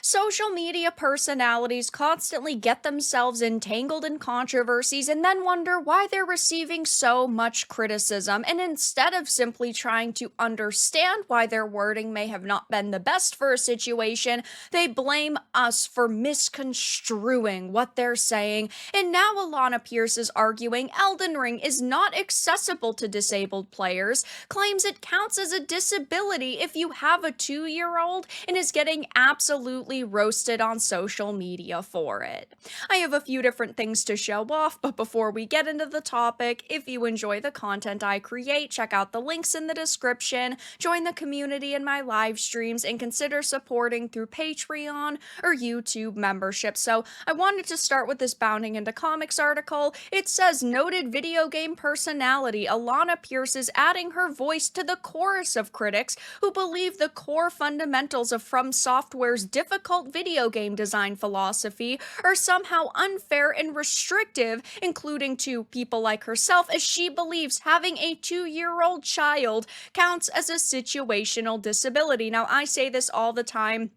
Social media personalities constantly get themselves entangled in controversies and then wonder why they're receiving so much criticism. And instead of simply trying to understand why their wording may have not been the best for a situation, they blame us for misconstruing what they're saying. And now Alanah Pierce is arguing Elden Ring is not accessible to disabled players, claims it counts as a disability if you have a 2-year-old, and is getting absolutely roasted on social media for it. I have a few different things to show off, but before we get into the topic, if you enjoy the content I create, check out the links in the description, join the community in my live streams, and consider supporting through Patreon or YouTube membership. So I wanted to start with this Bounding into Comics article. It says, noted video game personality Alanah Pierce is adding her voice to the chorus of critics who believe the core fundamentals of From Software's difficult video game design philosophy are somehow unfair and restrictive, including to people like herself, as she believes having a 2-year-old child counts as a situational disability. Now, I say this all the time.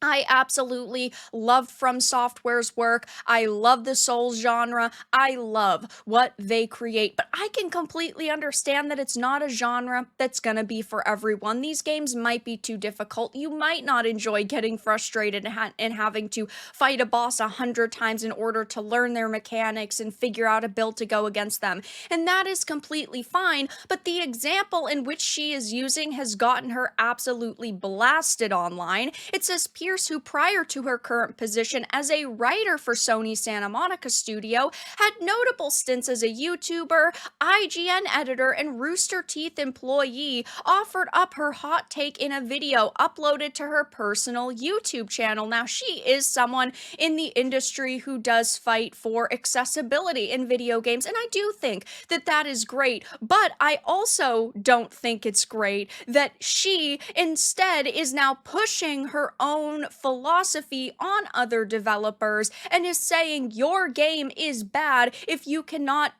I absolutely love From Software's work. I love the Souls genre. I love what they create, but I can completely understand that it's not a genre that's gonna be for everyone. These games might be too difficult. You might not enjoy getting frustrated and having to fight a boss 100 times in order to learn their mechanics and figure out a build to go against them. And that is completely fine, but the example in which she is using has gotten her absolutely blasted online. It says Pierce, who prior to her current position as a writer for Sony Santa Monica Studio, had notable stints as a YouTuber, IGN editor, and Rooster Teeth employee, offered up her hot take in a video uploaded to her personal YouTube channel. Now, she is someone in the industry who does fight for accessibility in video games, and I do think that that is great, but I also don't think it's great that she instead is now pushing her own philosophy on other developers and is saying your game is bad if you cannot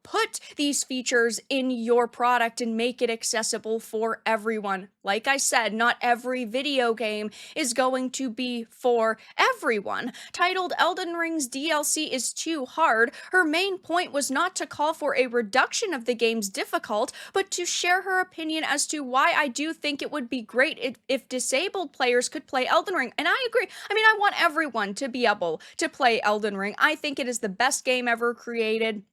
put these features in your product and make it accessible for everyone. Like I said, not every video game is going to be for everyone. Titled Elden Ring's DLC is too hard, her main point was not to call for a reduction of the game's difficult, but to share her opinion as to why I do think it would be great if disabled players could play Elden Ring. And I agree. I mean, I want everyone to be able to play Elden Ring. I think it is the best game ever created.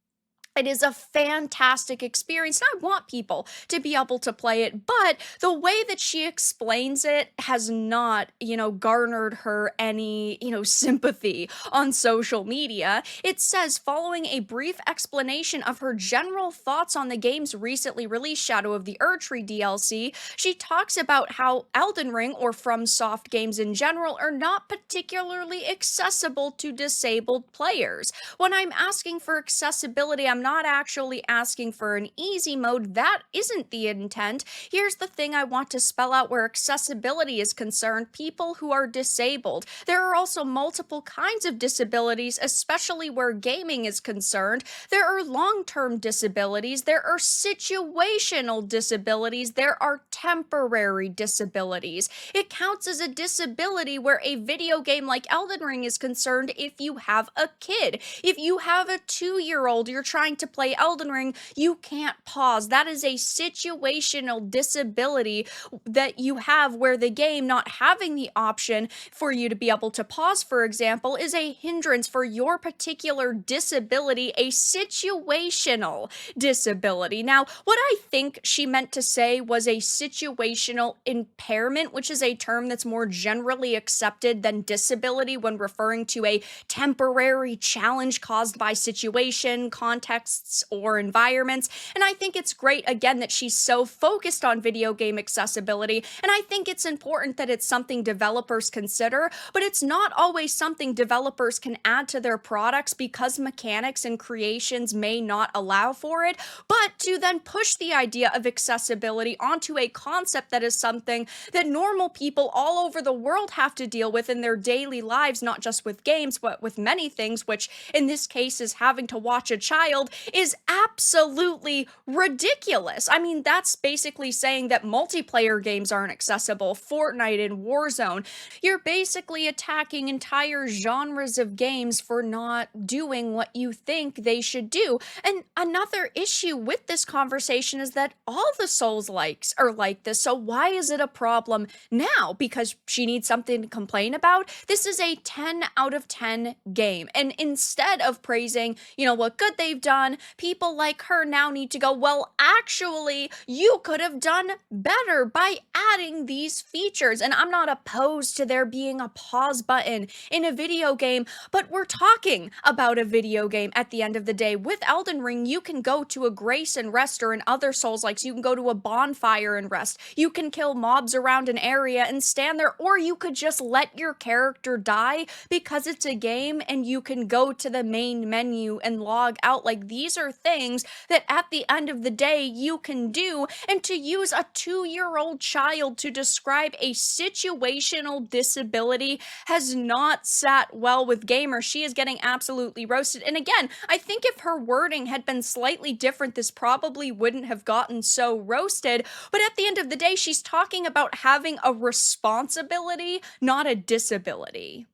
It is a fantastic experience, and I want people to be able to play it, but the way that she explains it has not, garnered her any, sympathy on social media. It says, following a brief explanation of her general thoughts on the game's recently released Shadow of the Erdtree DLC, she talks about how Elden Ring, or From Soft games in general, are not particularly accessible to disabled players. When I'm asking for accessibility, I'm not actually asking for an easy mode. That isn't the intent. Here's the thing I want to spell out where accessibility is concerned: people who are disabled. There are also multiple kinds of disabilities, especially where gaming is concerned. There are long-term disabilities, there are situational disabilities, there are temporary disabilities. It counts as a disability where a video game like Elden Ring is concerned if you have a kid. If you have a 2-year-old, you're trying to play Elden Ring, you can't pause. That is a situational disability that you have, where the game not having the option for you to be able to pause, for example, is a hindrance for your particular disability, a situational disability. Now, what I think she meant to say was a situational impairment, which is a term that's more generally accepted than disability when referring to a temporary challenge caused by situation, contexts, or environments. And I think it's great, again, that she's so focused on video game accessibility, and I think it's important that it's something developers consider, but it's not always something developers can add to their products because mechanics and creations may not allow for it, but to then push the idea of accessibility onto a concept that is something that normal people all over the world have to deal with in their daily lives, not just with games, but with many things, which in this case is having to watch a child is absolutely ridiculous. I mean, that's basically saying that multiplayer games aren't accessible, Fortnite and Warzone. You're basically attacking entire genres of games for not doing what you think they should do. And another issue with this conversation is that all the Souls likes are like this. So why is it a problem now? Because she needs something to complain about? This is a 10 out of 10 game. And instead of praising, what good they've done, people like her now need to go, well, actually, you could have done better by adding these features. And I'm not opposed to there being a pause button in a video game, but we're talking about a video game at the end of the day. With Elden Ring, you can go to a grace and rest, or in other Souls-likes, you can go to a bonfire and rest. You can kill mobs around an area and stand there, or you could just let your character die because it's a game and you can go to the main menu and log out. Like, these are things that at the end of the day you can do. And to use a 2-year-old child to describe a situational disability has not sat well with gamers. She is getting absolutely roasted. And again, I think if her wording had been slightly different, this probably wouldn't have gotten so roasted. But at the end of the day, she's talking about having a responsibility, not a disability.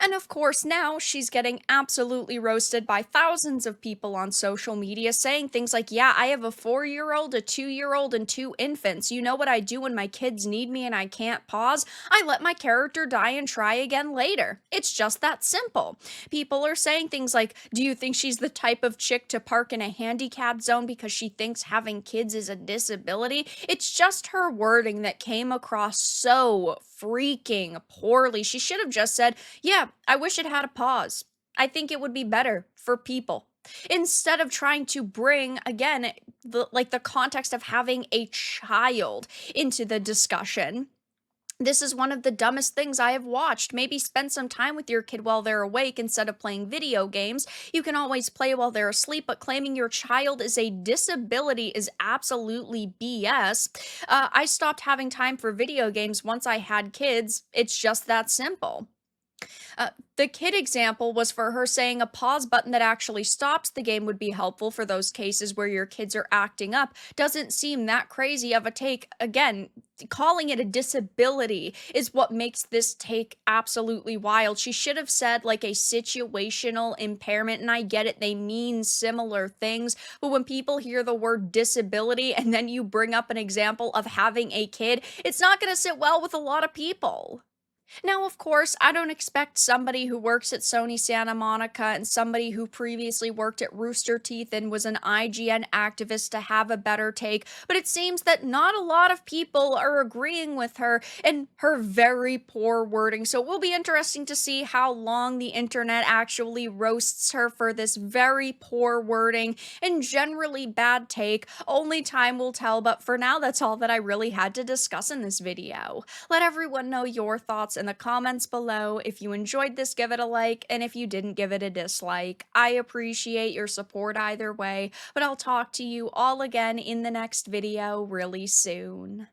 And of course, now she's getting absolutely roasted by thousands of people on social media saying things like, yeah, I have a 4-year-old, a 2-year-old, and 2 infants. You know what I do when my kids need me and I can't pause? I let my character die and try again later. It's just that simple. People are saying things like, do you think she's the type of chick to park in a handicap zone because she thinks having kids is a disability? It's just her wording that came across so freaking poorly. She should have just said, yeah, I wish it had a pause. I think it would be better for people. Instead of trying to bring, again, the context of having a child into the discussion. This is one of the dumbest things I have watched. Maybe spend some time with your kid while they're awake instead of playing video games. You can always play while they're asleep, but claiming your child is a disability is absolutely BS. I stopped having time for video games once I had kids. It's just that simple. The kid example was for her saying a pause button that actually stops the game would be helpful for those cases where your kids are acting up. Doesn't seem that crazy of a take. Again, calling it a disability is what makes this take absolutely wild. She should have said like a situational impairment, and I get it, they mean similar things, but when people hear the word disability and then you bring up an example of having a kid, it's not going to sit well with a lot of people. Now, of course, I don't expect somebody who works at Sony Santa Monica and somebody who previously worked at Rooster Teeth and was an IGN activist to have a better take, but it seems that not a lot of people are agreeing with her and her very poor wording. So it will be interesting to see how long the internet actually roasts her for this very poor wording and generally bad take. Only time will tell, but for now, that's all that I really had to discuss in this video. Let everyone know your thoughts in the comments below. If you enjoyed this, give it a like, and if you didn't, give it a dislike. I appreciate your support either way, but I'll talk to you all again in the next video really soon.